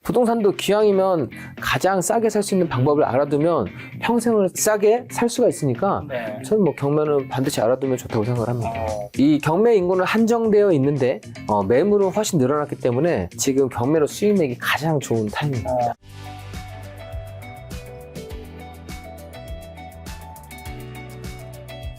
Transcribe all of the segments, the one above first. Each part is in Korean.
부동산도 기왕이면 가장 싸게 살 수 있는 방법을 알아두면 평생을 싸게 살 수가 있으니까 네. 저는 뭐 경매는 반드시 알아두면 좋다고 생각을 합니다. 이 경매 인구는 한정되어 있는데 매물은 훨씬 늘어났기 때문에 지금 경매로 수익 내기 가장 좋은 타이밍입니다.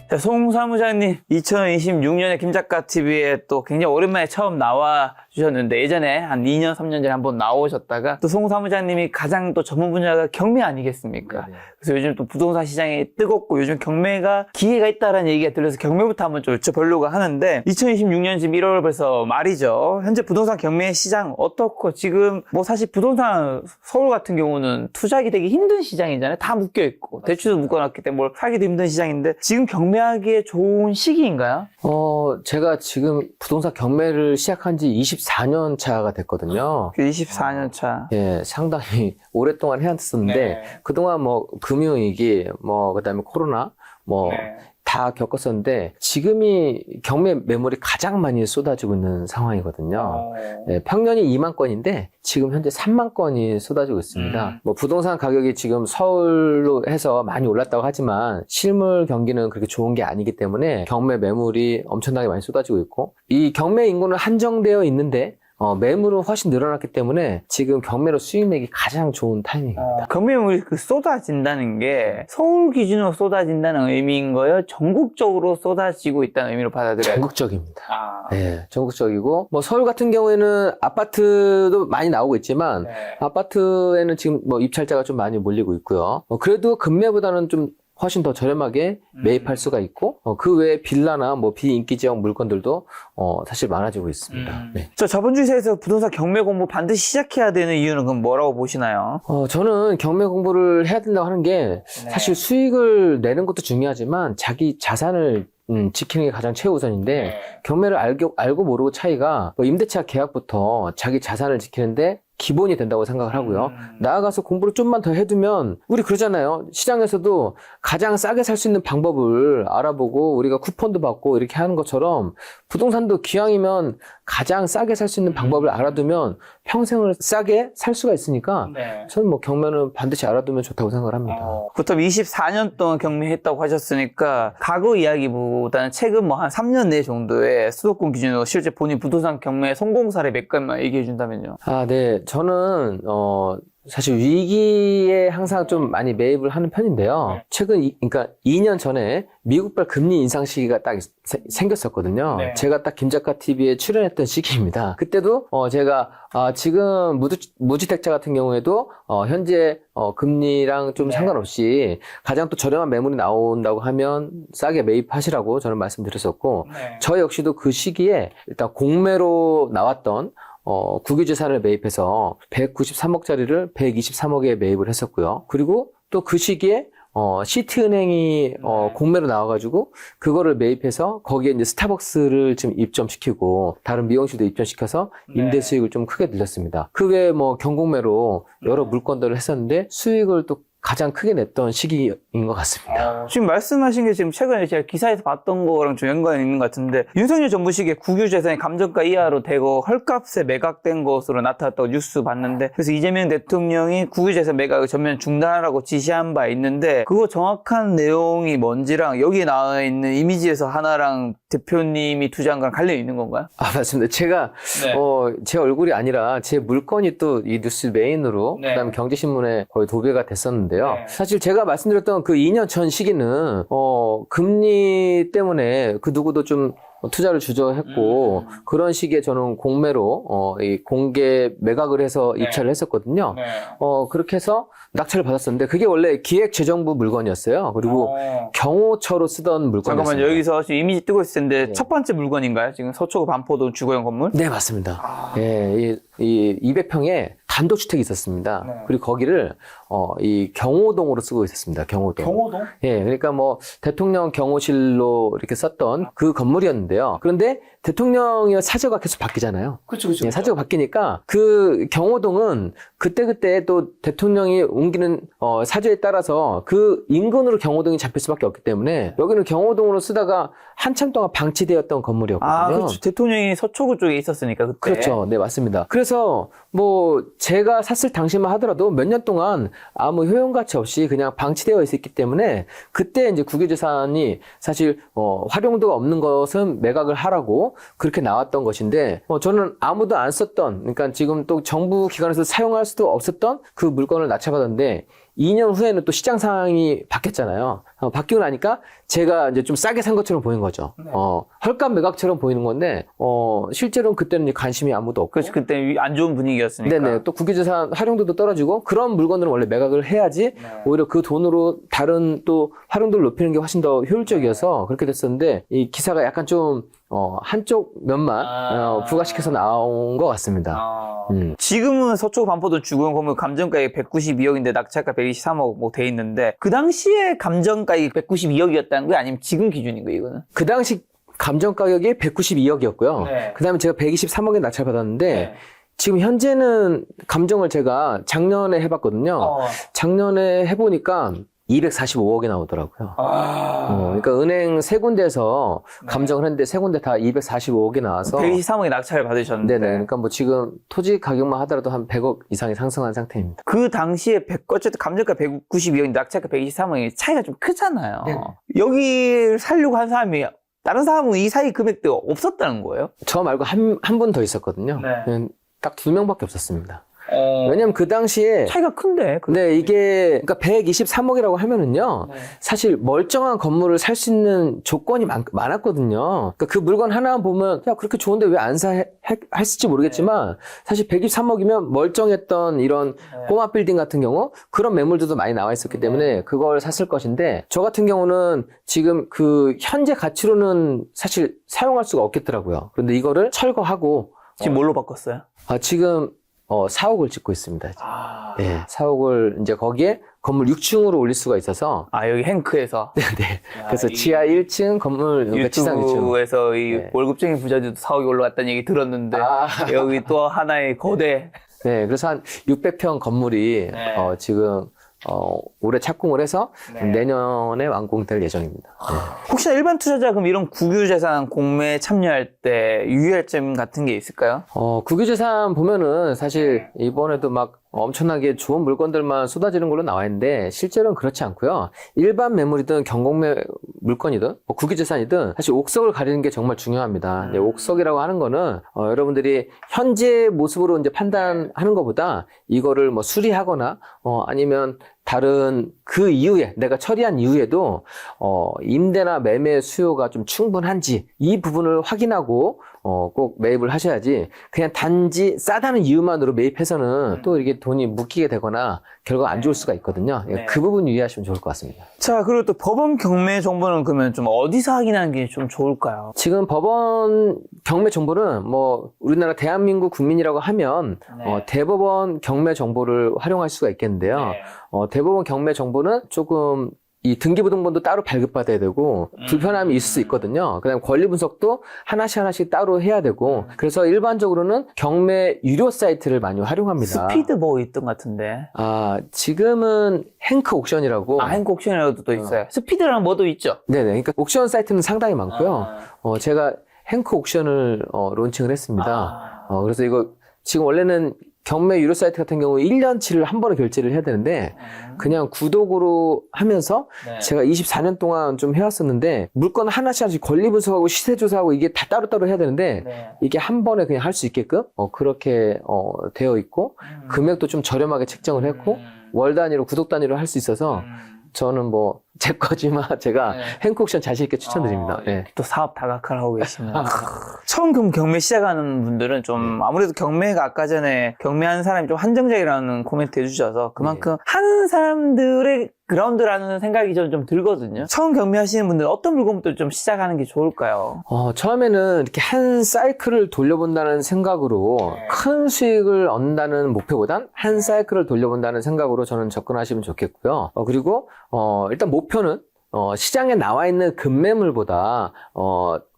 자, 송 사무장님, 2026년에 김작가TV에 또 굉장히 오랜만에 처음 나와 주셨는데, 예전에 한 2년, 3년 전에 한번 나오셨다가, 또 송 사무장님이 가장 또 전문 분야가 경매 아니겠습니까? 네네. 그래서 요즘 또 부동산 시장이 뜨겁고, 요즘 경매가 기회가 있다라는 얘기가 들려서 경매부터 한번 좀 여쭤보려고 하는데, 2026년 지금 1월 벌써 말이죠. 현재 부동산 경매 시장 어떻고, 지금 뭐 사실 부동산 서울 같은 경우는 투자하기 되게 힘든 시장이잖아요. 다 묶여있고, 대출도 묶어놨기 때문에 뭘 사기도 힘든 시장인데, 지금 경매하기에 좋은 시기인가요? 제가 지금 부동산 경매를 시작한 지 24년 차가 됐거든요. 24년 차. 예, 상당히 오랫동안 해왔었는데, 네. 그동안 뭐, 금융위기, 그 다음에 코로나, 네. 다 겪었었는데, 지금이 경매 매물이 가장 많이 쏟아지고 있는 상황이거든요. 예, 평년이 2만 건인데, 지금 현재 3만 건이 쏟아지고 있습니다. 뭐, 부동산 가격이 지금 서울로 해서 많이 올랐다고 하지만, 실물 경기는 그렇게 좋은 게 아니기 때문에, 경매 매물이 엄청나게 많이 쏟아지고 있고, 이 경매 인구는 한정되어 있는데, 매물은 훨씬 늘어났기 때문에 지금 경매로 수익 내기 가장 좋은 타이밍입니다. 경매물이 쏟아진다는 게 서울 기준으로 쏟아진다는 의미인 거예요? 전국적으로 쏟아지고 있다는 의미로 받아들여요? 전국적입니다. 네, 전국적이고 뭐 서울 같은 경우에는 아파트도 많이 나오고 있지만 네. 아파트에는 지금 뭐 입찰자가 좀 많이 몰리고 있고요. 그래도 금매보다는 좀 훨씬 더 저렴하게 매입할 수가 있고 그 외에 빌라나 뭐 비인기 지역 물건들도 사실 많아지고 있습니다. 네. 저 자본주의 사회에서 부동산 경매 공부 반드시 시작해야 되는 이유는 그럼 뭐라고 보시나요? 저는 경매 공부를 해야 된다고 하는 게 사실 수익을 내는 것도 중요하지만 자기 자산을 지키는 게 가장 최우선인데 경매를 알고 모르고 차이가 뭐 임대차 계약부터 자기 자산을 지키는데 기본이 된다고 생각을 하고요. 나아가서 공부를 좀만 더 해두면 우리 그러잖아요. 시장에서도 가장 싸게 살 수 있는 방법을 알아보고 우리가 쿠폰도 받고 이렇게 하는 것처럼 부동산도 기왕이면 가장 싸게 살 수 있는 방법을 알아두면 평생을 싸게 살 수가 있으니까 저는 뭐 경매는 반드시 알아두면 좋다고 생각을 합니다. 보통 24년 동안 경매했다고 하셨으니까 과거 이야기보다는 최근 뭐 한 3년 내 정도의 수도권 기준으로 실제 본인 부동산 경매 성공 사례 몇 가지만 얘기해 준다면요. 네. 저는 사실 위기에 항상 좀 많이 매입을 하는 편인데요. 최근 그러니까 2년 전에 미국발 금리 인상 시기가 딱 생겼었거든요. 네. 제가 딱 김작가TV에 출연했던 시기입니다. 그때도 제가 지금 무주택자 같은 경우에도 현재 금리랑 좀 상관없이 가장 또 저렴한 매물이 나온다고 하면 싸게 매입하시라고 저는 말씀드렸었고 저 역시도 그 시기에 일단 공매로 나왔던 국유재산을 매입해서 193억짜리를 123억에 매입을 했었고요. 그리고 또 그 시기에 시티은행이 공매로 나와가지고 그거를 매입해서 거기에 이제 스타벅스를 좀 입점시키고 다른 미용실도 입점시켜서 임대 수익을 좀 크게 늘렸습니다. 그 외에 뭐 경공매로 여러 물건들을 했었는데 수익을 또 가장 크게 냈던 시기인 것 같습니다. 지금 말씀하신 게 지금 최근에 제가 기사에서 봤던 거랑 좀 연관이 있는 것 같은데 윤석열 정부 시기에 국유재산이 감정가 이하로 되고 헐값에 매각된 것으로 나타났다고 뉴스 봤는데 그래서 이재명 대통령이 국유재산 매각을 전면 중단하라고 지시한 바 있는데 그거 정확한 내용이 뭔지랑 여기 나와 있는 이미지에서 하나랑 대표님이 투자한 거랑 관련이 있는 건가요? 맞습니다. 제가 제 얼굴이 아니라 제 물건이 또 이 뉴스 메인으로 그다음에 경제신문에 거의 도배가 됐었는데요. 사실 제가 말씀드렸던 그 2년 전 시기는 금리 때문에 그 누구도 좀 투자를 주저했고 그런 시기에 저는 공매로 이 공개 매각을 해서 입찰을 했었거든요. 그렇게 해서 낙찰을 받았었는데 그게 원래 기획재정부 물건이었어요. 그리고 경호처로 쓰던 물건이었어요. 잠깐만요. 여기서 지금 이미지 뜨고 있을 텐데 첫 번째 물건인가요? 지금 서초구 반포동 주거용 건물? 네, 맞습니다. 이 200평에 단독주택이 있었습니다. 그리고 거기를 이 경호동으로 쓰고 있었습니다. 경호동. 경호동? 그러니까 뭐 대통령 경호실로 이렇게 썼던 그 건물이었는데요. 그런데 대통령의 사저가 계속 바뀌잖아요. 그렇죠, 예, 사저가 바뀌니까 그 경호동은 그때 또 대통령이 옮기는 사저에 따라서 그 인근으로 경호동이 잡힐 수밖에 없기 때문에 여기는 경호동으로 쓰다가 한참 동안 방치되었던 건물이었거든요. 아, 그렇죠. 대통령이 서초구 쪽에 있었으니까 그때. 그렇죠. 네, 맞습니다. 그래서 뭐 제가 샀을 당시만 하더라도 몇 년 동안 아무 효용가치 없이 그냥 방치되어 있었기 때문에 그때 이제 국유재산이 사실 활용도가 없는 것은 매각을 하라고 그렇게 나왔던 것인데 저는 아무도 안 썼던, 그러니까 지금 또 정부 기관에서 사용할 수도 없었던 그 물건을 낙찰받았는데 2년 후에는 또 시장 상황이 바뀌었잖아요. 바뀌고 나니까 제가 이제 좀 싸게 산 것처럼 보이는 거죠. 네. 헐값 매각처럼 보이는 건데, 실제로는 그때는 이제 관심이 아무도 없고. 그렇죠. 그때 안 좋은 분위기였으니까. 네네. 또 국유재산 활용도도 떨어지고, 그런 물건들은 원래 매각을 해야지, 오히려 그 돈으로 다른 또 활용도를 높이는 게 훨씬 더 효율적이어서 그렇게 됐었는데, 이 기사가 약간 좀, 한쪽 면만, 부각시켜서 나온 것 같습니다. 지금은 서초구 반포동 주공 건물 감정가액 192억인데 낙찰가 123억 뭐 돼 있는데 그 당시에 감정가액이 192억이었다는 거예요? 아니면 지금 기준인 거예요, 이거는? 그 당시 감정 가격이 192억이었고요. 네. 그 다음에 제가 123억에 낙찰받았는데, 지금 현재는 감정을 제가 작년에 해봤거든요. 작년에 해보니까 245억이 나오더라고요. 그러니까 은행 세 군데에서 감정을 했는데 세 군데 다 245억이 나와서 123억에 낙찰을 받으셨는데 네네. 그러니까 뭐 지금 토지 가격만 하더라도 한 100억 이상이 상승한 상태입니다. 그 당시에 어쨌든 감정가 192억인데 낙찰가 123억이 차이가 좀 크잖아요. 네. 여기 살려고 한 사람이 다른 사람은 이 사이 금액도 없었다는 거예요? 저 말고 한 분 더 있었거든요. 네. 딱 2명밖에 없었습니다. 왜냐면 그 당시에 차이가 큰데. 네, 이게, 그러니까 123억이라고 하면은요, 사실 멀쩡한 건물을 살 수 있는 조건이 많았거든요. 그러니까 그 물건 하나 보면, 야, 그렇게 좋은데 왜 안 했을지 모르겠지만, 사실 123억이면 멀쩡했던 이런 꼬마 빌딩 같은 경우, 그런 매물들도 많이 나와 있었기 때문에 그걸 샀을 것인데, 저 같은 경우는 지금 그 현재 가치로는 사실 사용할 수가 없겠더라고요. 그런데 이거를 철거하고, 지금 뭘로 바꿨어요? 지금, 4억을 짓고 있습니다. 네, 4억을 이제 거기에 건물 6층으로 올릴 수가 있어서. 여기 행크에서. 네. 그래서 지하 1층 건물, 그러니까 지상 2층. 유튜브에서 이 네. 월급쟁이 부자들도 4억이 올라갔다는 얘기 들었는데 여기 또 하나의 거대. 네, 그래서 한 600평 건물이 지금 올해 착공을 해서 내년에 완공될 예정입니다. 혹시나 일반 투자자 그럼 이런 국유재산 공매에 참여할 때 유의할 점 같은 게 있을까요? 국유재산 보면은 사실 이번에도 막 엄청나게 좋은 물건들만 쏟아지는 걸로 나와 있는데 실제로는 그렇지 않고요. 일반 매물이든 경공매 물건이든 국유재산이든 사실 옥석을 가리는 게 정말 중요합니다. 이제 옥석이라고 하는 거는 여러분들이 현재 모습으로 이제 판단하는 것보다 이거를 뭐 수리하거나 아니면 다른 그 이후에 내가 처리한 이후에도 임대나 매매 수요가 좀 충분한지 이 부분을 확인하고 꼭 매입을 하셔야지 그냥 단지 싸다는 이유만으로 매입해서는 또 이게 돈이 묶이게 되거나 결과가 안 좋을 수가 있거든요. 그 부분 유의하시면 좋을 것 같습니다. 자, 그리고 또 법원 경매 정보는 그러면 좀 어디서 확인하는 게 좀 좋을까요? 지금 법원 경매 정보는 뭐 우리나라 대한민국 국민이라고 하면 대법원 경매 정보를 활용할 수가 있겠는데요. 대법원 경매 정보는 조금 이 등기부등본도 따로 발급받아야 되고 불편함이 있을 수 있거든요. 그다음에 권리 분석도 하나씩 따로 해야 되고 그래서 일반적으로는 경매 유료 사이트를 많이 활용합니다. 스피드 뭐 있던 것 같은데. 지금은 행크 옥션이라고. 행크 옥션이라도 또 있어요. 스피드랑 뭐도 있죠? 네네. 그러니까 옥션 사이트는 상당히 많고요. 제가 행크 옥션을 론칭을 했습니다. 그래서 이거 지금 원래는 경매 유료 사이트 같은 경우 1년치를 한 번에 결제를 해야 되는데 그냥 구독으로 하면서 제가 24년 동안 좀 해왔었는데 물건 하나씩 권리 분석하고 시세 조사하고 이게 다 따로따로 해야 되는데 이게 한 번에 그냥 할 수 있게끔 그렇게 되어 있고 금액도 좀 저렴하게 책정을 했고 월 단위로 구독 단위로 할 수 있어서 저는 뭐 제 거지만 제가 행크 옥션 자신 있게 추천드립니다. 또 사업 다각화를 하고 계시네요. 처음 그럼 경매 시작하는 분들은 좀 아무래도 경매가 아까 전에 경매하는 사람이 좀 한정적이라는 코멘트 해주셔서 그만큼 하는 사람들의 그라운드라는 생각이 좀 들거든요. 처음 경매하시는 분들은 어떤 물건부터 좀 시작하는 게 좋을까요? 처음에는 이렇게 한 사이클을 돌려본다는 생각으로 큰 수익을 얻는다는 목표보단 한 사이클을 돌려본다는 생각으로 저는 접근하시면 좋겠고요. 그리고 일단 목표는 시장에 나와 있는 급매물보다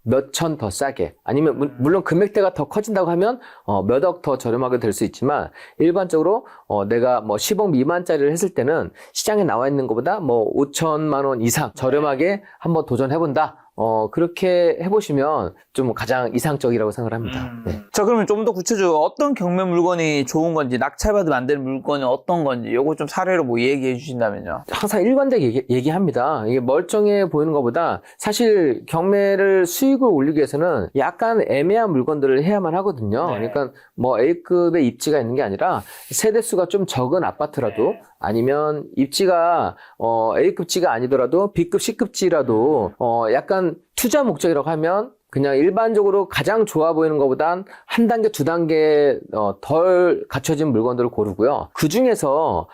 몇 천 더 싸게 아니면 물론 금액대가 더 커진다고 하면 몇 억 더 저렴하게 될 수 있지만 일반적으로 내가 뭐 10억 미만짜리를 했을 때는 시장에 나와 있는 것보다 뭐 5천만 원 이상 저렴하게 한번 도전해본다. 그렇게 해보시면 좀 가장 이상적이라고 생각을 합니다. 네. 자, 그러면 좀 더 구체적으로 어떤 경매 물건이 좋은 건지, 낙찰받으면 안 되는 물건은 어떤 건지, 요거 좀 사례로 뭐 얘기해 주신다면요. 항상 일관되게 얘기합니다. 이게 멀쩡해 보이는 것보다 사실 경매를 수익을 올리기 위해서는 약간 애매한 물건들을 해야만 하거든요. 그러니까 뭐 A급의 입지가 있는 게 아니라 세대수가 좀 적은 아파트라도 아니면 입지가 A급지가 아니더라도 B급, C급지라도 약간 투자 목적이라고 하면 그냥 일반적으로 가장 좋아 보이는 것보단 한 단계, 두 단계 덜 갖춰진 물건들을 고르고요. 그 중에서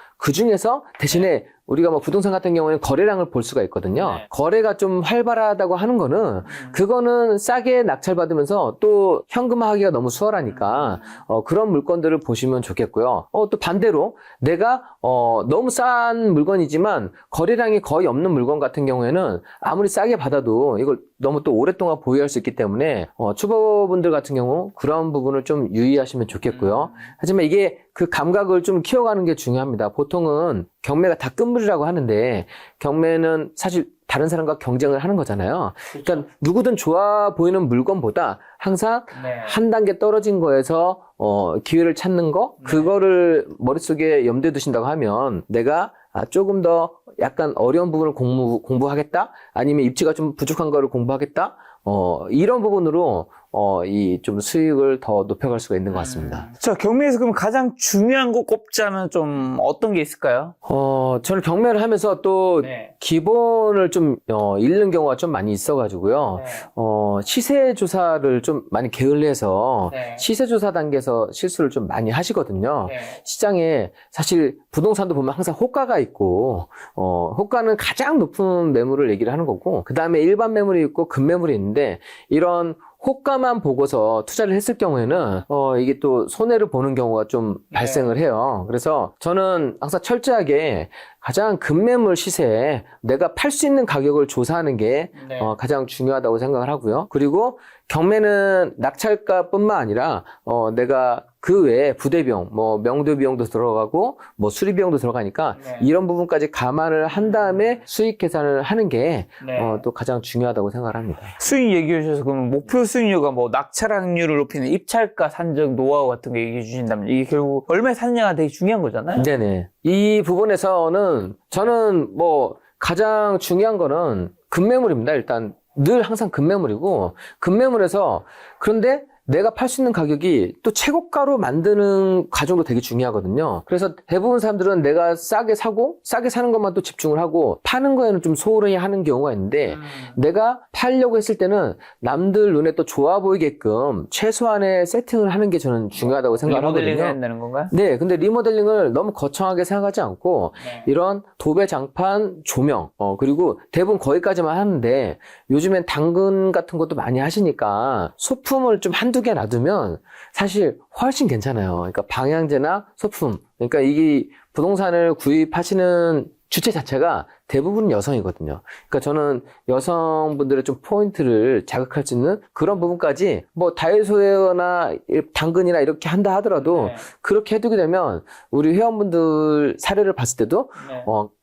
대신에 우리가 뭐 부동산 같은 경우에는 거래량을 볼 수가 있거든요. 거래가 좀 활발하다고 하는 거는 그거는 싸게 낙찰받으면서 또 현금화하기가 너무 수월하니까 그런 물건들을 보시면 좋겠고요. 또 반대로 내가 너무 싼 물건이지만 거래량이 거의 없는 물건 같은 경우에는 아무리 싸게 받아도 이걸 너무 또 오랫동안 보유할 수 있기 때문에 초보분들 같은 경우 그런 부분을 좀 유의하시면 좋겠고요. 하지만 이게 그 감각을 좀 키워가는 게 중요합니다. 보통은 경매가 다 끝물이라고 하는데 경매는 사실 다른 사람과 경쟁을 하는 거잖아요. 그러니까 누구든 좋아 보이는 물건보다 항상 한 단계 떨어진 거에서 기회를 찾는 거, 그거를 머릿속에 염두에 두신다고 하면 내가 조금 더 약간 어려운 부분을 공부하겠다? 아니면 입지가 좀 부족한 거를 공부하겠다? 이런 부분으로 이 좀 수익을 더 높여갈 수가 있는 것 같습니다. 자, 경매에서 그럼 가장 중요한 거 꼽자면 좀 어떤 게 있을까요? 저는 경매를 하면서 또 기본을 좀 잃는 경우가 좀 많이 있어가지고요. 시세 조사를 좀 많이 게을리해서 시세 조사 단계에서 실수를 좀 많이 하시거든요. 시장에 사실 부동산도 보면 항상 호가가 있고 호가는 가장 높은 매물을 얘기를 하는 거고 그 다음에 일반 매물이 있고 급매물이 있는데 이런 호가만 보고서 투자를 했을 경우에는 이게 또 손해를 보는 경우가 좀 발생을 해요. 그래서 저는 항상 철저하게 가장 급매물 시세에 내가 팔 수 있는 가격을 조사하는 게 가장 중요하다고 생각을 하고요. 그리고 경매는 낙찰가뿐만 아니라 내가 그 외에 부대비용, 뭐 명도 비용도 들어가고 뭐 수리 비용도 들어가니까 이런 부분까지 감안을 한 다음에 수익 계산을 하는 게 또 가장 중요하다고 생각을 합니다. 수익 얘기해 주셔서 그러면 목표 수익률과 뭐 낙찰 확률을 높이는 입찰가 산정 노하우 같은 거 얘기해 주신다면 이게 결국 얼마에 샀냐가 되게 중요한 거잖아요. 네네. 이 부분에서는 저는 뭐 가장 중요한 거는 급매물입니다. 일단 늘 항상 급매물이고 급매물에서 그런데 내가 팔 수 있는 가격이 또 최고가로 만드는 과정도 되게 중요하거든요. 그래서 대부분 사람들은 내가 싸게 사고 싸게 사는 것만 또 집중을 하고 파는 거에는 좀 소홀히 하는 경우가 있는데 내가 팔려고 했을 때는 남들 눈에 또 좋아 보이게끔 최소한의 세팅을 하는 게 저는 중요하다고 생각하거든요. 리모델링을 한다는 건가요? 네, 근데 리모델링을 너무 거창하게 생각하지 않고 이런 도배 장판 조명 그리고 대부분 거기까지만 하는데 요즘엔 당근 같은 것도 많이 하시니까 소품을 좀 한두 개 놔두면 사실 훨씬 괜찮아요. 그러니까 방향제나 소품. 그러니까 이게 부동산을 구입하시는 주체 자체가 대부분 여성이거든요. 그러니까 저는 여성분들의 좀 포인트를 자극할 수 있는 그런 부분까지 뭐 다이소나 당근이나 이렇게 한다 하더라도 그렇게 해두게 되면 우리 회원분들 사례를 봤을 때도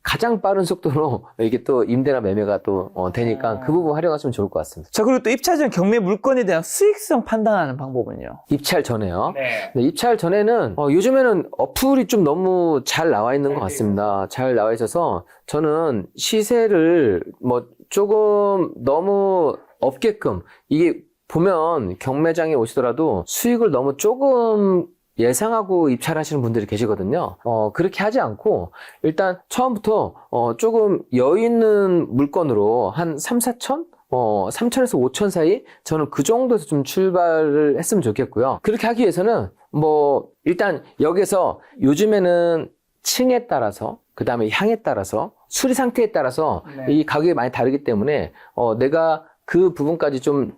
가장 빠른 속도로 이게 또 임대나 매매가 또 되니까 그 부분 활용하시면 좋을 것 같습니다. 자, 그리고 또 입찰 전 경매 물건에 대한 수익성 판단하는 방법은요? 입찰 전에요. 네, 입찰 전에는 요즘에는 어플이 좀 너무 잘 나와 있는 것 같습니다. 잘 나와 있어서 저는 시세를 뭐 조금 너무 없게끔 이게 보면 경매장에 오시더라도 수익을 너무 조금 예상하고 입찰하시는 분들이 계시거든요. 그렇게 하지 않고 일단 처음부터 조금 여유 있는 물건으로 한 3, 4천? 3천에서 5천 사이? 저는 그 정도에서 좀 출발을 했으면 좋겠고요. 그렇게 하기 위해서는 뭐 일단 여기서 요즘에는 층에 따라서 그 다음에 향에 따라서 수리 상태에 따라서 이 가격이 많이 다르기 때문에 내가 그 부분까지 좀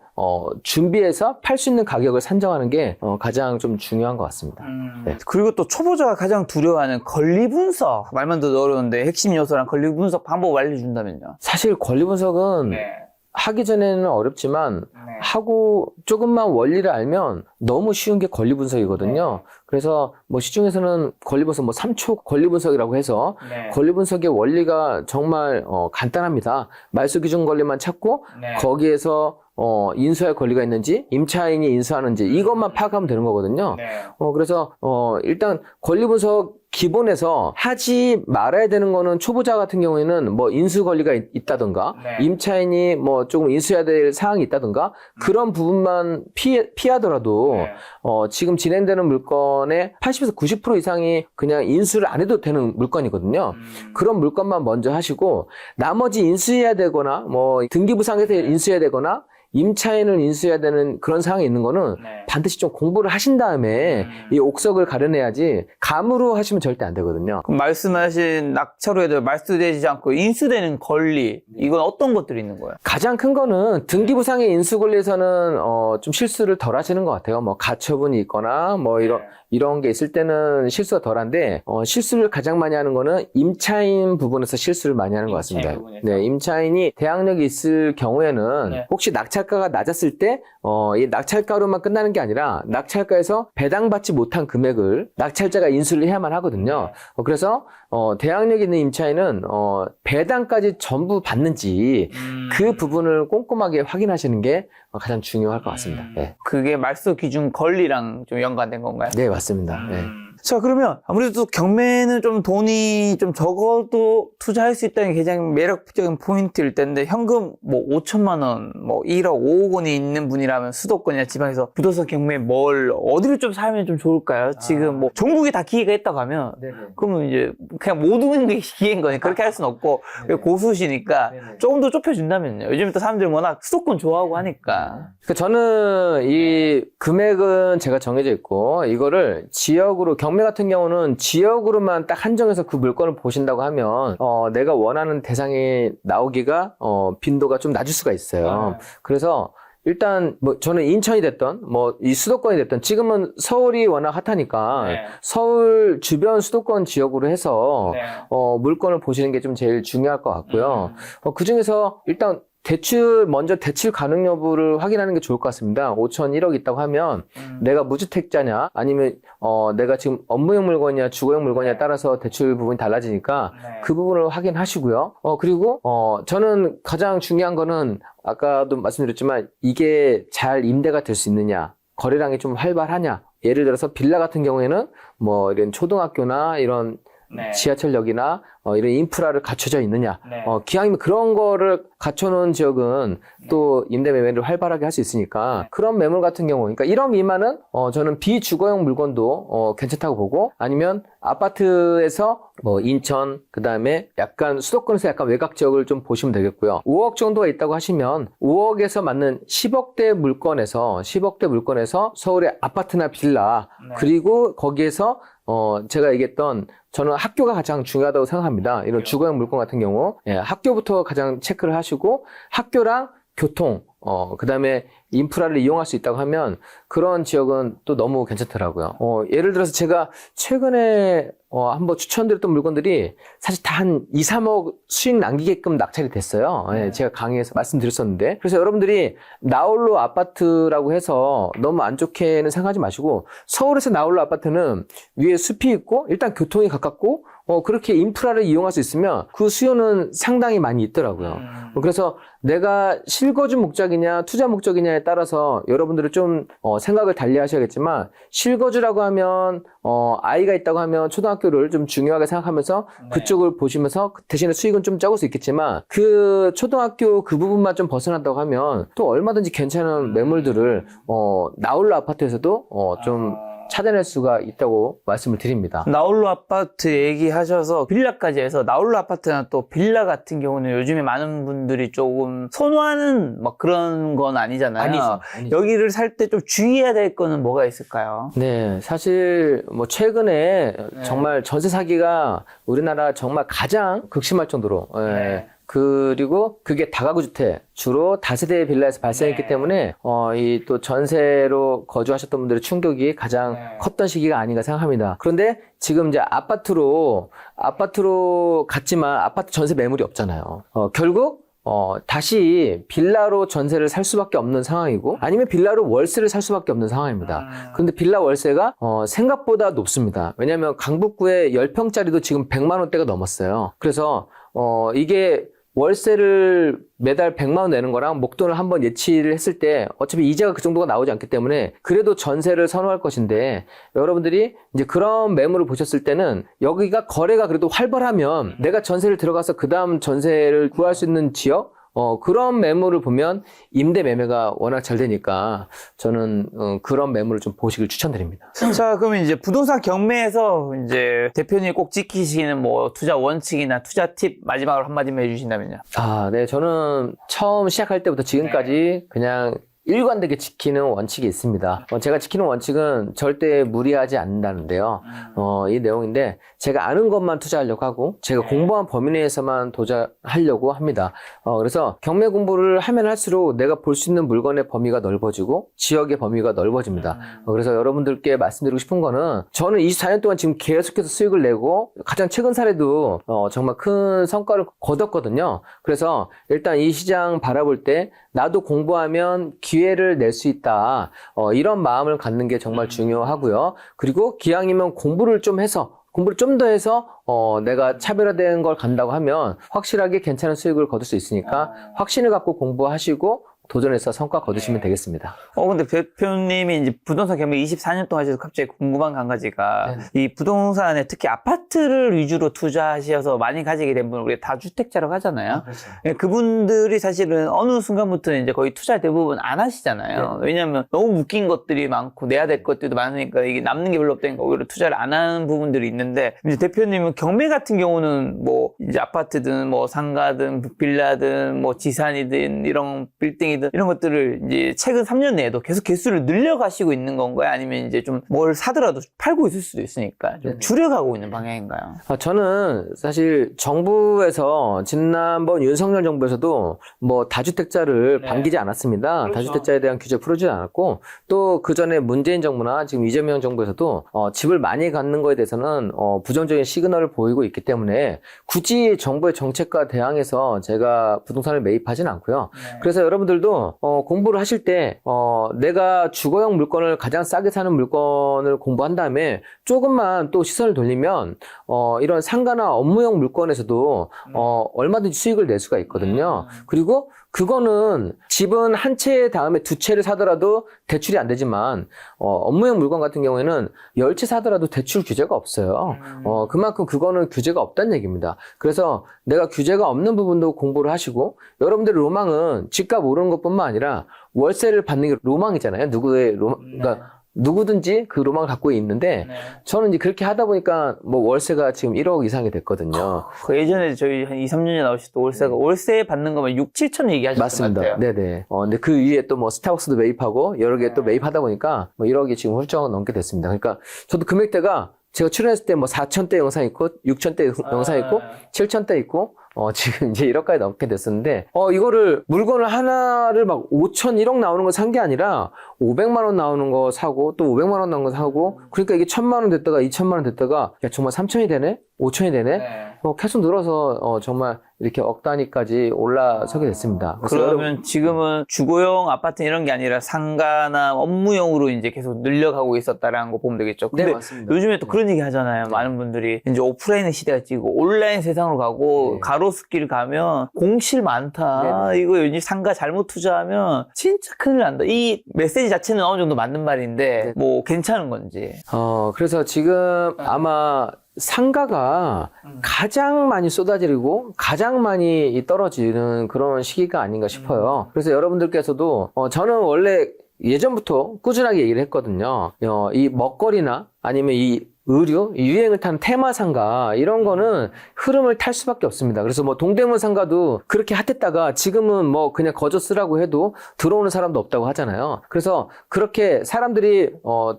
준비해서 팔 수 있는 가격을 산정하는 게 가장 좀 중요한 것 같습니다. 네. 그리고 또 초보자가 가장 두려워하는 권리 분석, 말만 듣도 어려운데 핵심 요소랑 권리 분석 방법 알려준다면요? 사실 권리 분석은 하기 전에는 어렵지만 네. 하고 조금만 원리를 알면 너무 쉬운 게 권리 분석이거든요. 그래서 뭐 시중에서는 권리 분석 뭐 3초 권리 분석이라고 해서 네. 권리 분석의 원리가 정말 간단합니다. 말소 기준 권리만 찾고 네. 거기에서 인수할 권리가 있는지 임차인이 인수하는지 이것만 파악하면 되는 거거든요. 네. 그래서 일단 권리 분석 기본에서 하지 말아야 되는 거는 초보자 같은 경우에는 뭐 인수 권리가 있다든가 네. 임차인이 뭐 조금 인수해야 될 사항이 있다든가 그런 부분만 피하더라도 네. 지금 진행되는 물건의 80에서 90% 이상이 그냥 인수를 안 해도 되는 물건이거든요. 그런 물건만 먼저 하시고 나머지 인수해야 되거나 뭐 등기부상에서 인수해야 되거나 임차인을 인수해야 되는 그런 상황이 있는 거는 네. 반드시 좀 공부를 하신 다음에 이 옥석을 가려내야지 감으로 하시면 절대 안 되거든요. 그럼 말씀하신 낙찰로 해도 말소되지 않고 인수되는 권리 이건 어떤 것들이 있는 거예요? 가장 큰 거는 등기부상의 인수 권리에서는 좀 실수를 덜 하시는 것 같아요. 뭐 가처분이 있거나 뭐 이런 게 있을 때는 실수가 덜한데 실수를 가장 많이 하는 거는 임차인 부분에서 실수를 많이 하는 것 같습니다. 부분에서. 네, 임차인이 대항력이 있을 경우에는 네. 혹시 낙찰가가 낮았을 때 이 낙찰가로만 끝나는 게 아니라 낙찰가에서 배당받지 못한 금액을 낙찰자가 인수를 해야만 하거든요. 그래서 대항력 있는 임차인은 배당까지 전부 받는지 그 부분을 꼼꼼하게 확인하시는 게 가장 중요할 것 같습니다. 네, 그게 말소 기준 권리랑 좀 연관된 건가요? 네 맞습니다. 네. 자, 그러면 아무래도 경매는 좀 돈이 좀 적어도 투자할 수 있다는 게 가장 매력적인 포인트일 텐데 현금 뭐 5천만 원, 뭐 1억, 5억 원이 있는 분이라면 수도권이나 지방에서 부동산 경매 어디를 좀 살면 좀 좋을까요? 지금 뭐 전국에 다 기회가 있다고 하면 그러면 이제 그냥 모든 게 기회인 거니 그렇게 할 수는 없고 고수시니까 조금 더 좁혀준다면요. 요즘 또 사람들이 워낙 수도권 좋아하고 하니까. 그러니까 저는 이 금액은 제가 정해져 있고 이거를 지역으로 경매 같은 경우는 지역으로만 딱 한정해서 그 물건을 보신다고 하면 내가 원하는 대상이 나오기가 빈도가 좀 낮을 수가 있어요. 그래서 일단 뭐 저는 인천이 됐던 뭐 이 수도권이 됐던 지금은 서울이 워낙 핫하니까 네. 서울 주변 수도권 지역으로 해서 네. 물건을 보시는 게 좀 제일 중요할 것 같고요. 그중에서 일단 먼저 대출 가능 여부를 확인하는 게 좋을 것 같습니다. 5천 1억 있다고 하면 내가 무주택자냐 아니면 내가 지금 업무용 물건이냐 주거용 물건이냐에 따라서 대출 부분이 달라지니까 그 부분을 확인하시고요. 그리고 저는 가장 중요한 거는 아까도 말씀드렸지만 이게 잘 임대가 될 수 있느냐 거래량이 좀 활발하냐 예를 들어서 빌라 같은 경우에는 뭐 이런 초등학교나 이런 지하철역이나 이런 인프라를 갖춰져 있느냐. 기왕이면 그런 거를 갖춰놓은 지역은 또 임대 매매를 활발하게 할 수 있으니까 그런 매물 같은 경우, 그러니까 1억 미만은 저는 비주거용 물건도 괜찮다고 보고 아니면 아파트에서 뭐 인천 그다음에 약간 수도권에서 약간 외곽 지역을 좀 보시면 되겠고요. 5억 정도가 있다고 하시면 5억에서 맞는 10억대 물건에서 서울의 아파트나 빌라 그리고 거기에서 제가 얘기했던 저는 학교가 가장 중요하다고 생각합니다. 이런 주거용 물건 같은 경우 학교부터 가장 체크를 하시고 학교랑 교통 그 다음에 인프라를 이용할 수 있다고 하면 그런 지역은 또 너무 괜찮더라고요. 예를 들어서 제가 최근에 한번 추천드렸던 물건들이 사실 다 한 2, 3억 수익 남기게끔 낙찰이 됐어요. 제가 강의에서 말씀드렸었는데. 그래서 여러분들이 나홀로 아파트라고 해서 너무 안 좋게는 생각하지 마시고 서울에서 나홀로 아파트는 위에 숲이 있고 일단 교통이 가깝고 그렇게 인프라를 이용할 수 있으면 그 수요는 상당히 많이 있더라고요. 그래서 내가 실거주 목적이냐 투자 목적이냐에 따라서 여러분들은 좀 생각을 달리 하셔야겠지만 실거주라고 하면 아이가 있다고 하면 초등학교를 좀 중요하게 생각하면서 그쪽을 보시면서 대신에 수익은 좀 적을 수 있겠지만 그 초등학교 그 부분만 좀 벗어난다고 하면 또 얼마든지 괜찮은 매물들을 나홀로 아파트에서도 좀 찾아낼 수가 있다고 말씀을 드립니다. 나홀로 아파트 얘기하셔서 빌라까지 해서 나홀로 아파트나 또 빌라 같은 경우는 요즘에 많은 분들이 조금 선호하는 막 그런 건 아니잖아요. 아니죠. 여기를 살 때 좀 주의해야 될 거는 뭐가 있을까요? 네, 사실 뭐 최근에 정말 전세 사기가 우리나라 정말 가장 극심할 정도로 그리고 그게 다가구 주택 주로 다세대 빌라에서 발생했기 때문에 이 또 전세로 거주하셨던 분들의 충격이 가장 컸던 시기가 아닌가 생각합니다. 그런데 지금 이제 아파트로 갔지만 아파트 전세 매물이 없잖아요. 결국 다시 빌라로 전세를 살 수밖에 없는 상황이고 아니면 빌라로 월세를 살 수밖에 없는 상황입니다. 그런데 빌라 월세가 생각보다 높습니다. 왜냐하면 강북구에 10평짜리도 지금 100만 원대가 넘었어요. 그래서 이게 월세를 매달 100만 원 내는 거랑 목돈을 한번 예치를 했을 때 어차피 이자가 그 정도가 나오지 않기 때문에 그래도 전세를 선호할 것인데 여러분들이 이제 그런 매물을 보셨을 때는 여기가 거래가 그래도 활발하면 내가 전세를 들어가서 그 다음 전세를 구할 수 있는 지역 그런 매물을 보면 임대 매매가 워낙 잘 되니까 저는 그런 매물을 좀 보시길 추천드립니다. 자, 그러면 이제 부동산 경매에서 이제 대표님이 꼭 지키시는 뭐 투자 원칙이나 투자 팁 마지막으로 한마디만 해주신다면요. 네. 저는 처음 시작할 때부터 지금까지 그냥 일관되게 지키는 원칙이 있습니다. 제가 지키는 원칙은 절대 무리하지 않는다는데요. 이 내용인데 제가 아는 것만 투자하려고 하고 제가 공부한 범위 내에서만 투자하려고 합니다. 그래서 경매 공부를 하면 할수록 내가 볼 수 있는 물건의 범위가 넓어지고 지역의 범위가 넓어집니다. 그래서 여러분들께 말씀드리고 싶은 거는 저는 24년 동안 지금 계속해서 수익을 내고 가장 최근 사례도 정말 큰 성과를 거뒀거든요. 그래서 일단 이 시장 바라볼 때 나도 공부하면 기회를 낼 수 있다. 이런 마음을 갖는 게 정말 중요하고요. 그리고 기왕이면 공부를 좀 더 해서 내가 차별화된 걸 간다고 하면 확실하게 괜찮은 수익을 거둘 수 있으니까 확신을 갖고 공부하시고 도전해서 성과 거두시면 되겠습니다. 근데 대표님이 이제 부동산 경매 24년 동안 하셔서 갑자기 궁금한 게 한 가지가 이 부동산에 특히 아파트를 위주로 투자하셔서 많이 가지게 된 분을 우리가 다주택자라고 하잖아요. 그렇죠. 그분들이 사실은 어느 순간부터 이제 거의 투자 대부분 안 하시잖아요. 왜냐하면 너무 묶인 것들이 많고 내야 될 것들도 많으니까 이게 남는 게 별로 없다니까 오히려 투자를 안 하는 부분들이 있는데 이제 대표님은 경매 같은 경우는 뭐 이제 아파트든 뭐 상가든 빌라든 뭐 지산이든 이런 빌딩 이런 것들을 이제 최근 3년 내에도 계속 개수를 늘려가시고 있는 건가요? 아니면 이제 좀 뭘 사더라도 팔고 있을 수도 있으니까 좀 줄여가고 있는 방향인가요? 저는 사실 정부에서 지난번 윤석열 정부에서도 뭐 다주택자를 반기지 않았습니다. 그렇죠. 다주택자에 대한 규제 풀어주지 않았고 또 그 전에 문재인 정부나 지금 이재명 정부에서도 집을 많이 갖는 거에 대해서는 부정적인 시그널을 보이고 있기 때문에 굳이 정부의 정책과 대항해서 제가 부동산을 매입하진 않고요. 그래서 여러분들도 공부를 하실 때 내가 주거용 물건을 가장 싸게 사는 물건을 공부한 다음에 조금만 또 시선을 돌리면 이런 상가나 업무용 물건에서도 얼마든지 수익을 낼 수가 있거든요. 그리고 그거는 집은 한 채 다음에 두 채를 사더라도 대출이 안 되지만 업무용 물건 같은 경우에는 10채 사더라도 대출 규제가 없어요. 그만큼 그거는 규제가 없다는 얘기입니다. 그래서 내가 규제가 없는 부분도 공부를 하시고 여러분들의 로망은 집값 오르는 것뿐만 아니라 월세를 받는 게 로망이잖아요. 그러니까 누구든지 그 로망을 갖고 있는데 저는 이제 그렇게 하다 보니까 뭐 월세가 지금 1억 이상이 됐거든요. 그 예전에 저희 한 2, 3년에 나오실 때 월세 받는 거면 6, 7천 얘기하셨던 맞습니다. 것 같아요. 네네. 근데 그 위에 또 뭐 스타벅스도 매입하고 여러 개 또 매입하다 보니까 뭐 1억이 지금 훌쩍 넘게 됐습니다. 그러니까 저도 금액대가 제가 출연했을 때 뭐 4천대 영상 있고 6천대 영상 있고 7천대 있고 지금 이제 1억까지 넘게 됐었는데, 이거를 물건을 하나를 막 5천, 1억 나오는 거 산 게 아니라 500만 원 나오는 거 사고 또 500만 원 나오는 거 사고, 그러니까 이게 1000만 원 됐다가 2000만 원 됐다가, 야, 정말 3000이 되네? 5000이 되네? 계속 늘어서, 정말 이렇게 억 단위까지 올라서게 됐습니다. 그러면 지금은 주거용 아파트 이런 게 아니라 상가나 업무용으로 이제 계속 늘려가고 있었다라는 거 보면 되겠죠. 근데 네, 맞습니다. 요즘에 또 그런 얘기 하잖아요. 많은 분들이 이제 오프라인의 시대가 지고 온라인 세상으로 가고 가로수길 가면 공실 많다. 이거 요즘 상가 잘못 투자하면 진짜 큰일 난다. 이 메시지 자체는 어느 정도 맞는 말인데 뭐 괜찮은 건지. 그래서 지금 아마 상가가 가장 많이 쏟아지고 가장 많이 떨어지는 그런 시기가 아닌가 싶어요. 그래서 여러분들께서도 저는 원래 예전부터 꾸준하게 얘기를 했거든요. 이 먹거리나 아니면 이 의류, 유행을 탄 테마 상가 이런 거는 흐름을 탈 수밖에 없습니다. 그래서 뭐 동대문 상가도 그렇게 핫했다가 지금은 뭐 그냥 거저 쓰라고 해도 들어오는 사람도 없다고 하잖아요. 그래서 그렇게 사람들이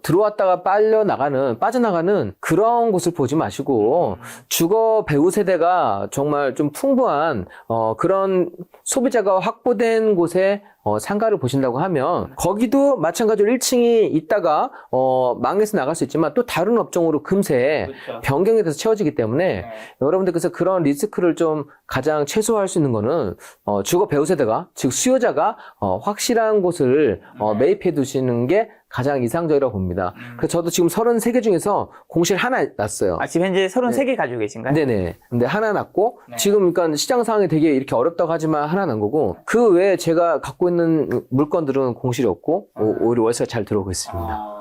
들어왔다가 빠져나가는 그런 곳을 보지 마시고 주거 배우 세대가 정말 좀 풍부한 그런 소비자가 확보된 곳에 상가를 보신다고 하면 거기도 마찬가지로 1층이 있다가 망해서 나갈 수 있지만 또 다른 업종으로 금세 그렇죠. 변경이 돼서 채워지기 때문에 여러분들께서 그런 리스크를 좀 가장 최소화할 수 있는 거는 주거 배우 세대가 즉 수요자가 확실한 곳을 매입해 두시는 게 가장 이상적이라고 봅니다. 그래서 저도 지금 33개 중에서 공실 하나 났어요. 아, 지금 현재 33개 가지고 계신가요? 네네. 근데 하나 났고, 지금 그러니까 시장 상황이 되게 이렇게 어렵다고 하지만 하나 난 거고, 그 외에 제가 갖고 있는 물건들은 공실이 없고, 오히려 월세가 잘 들어오고 있습니다.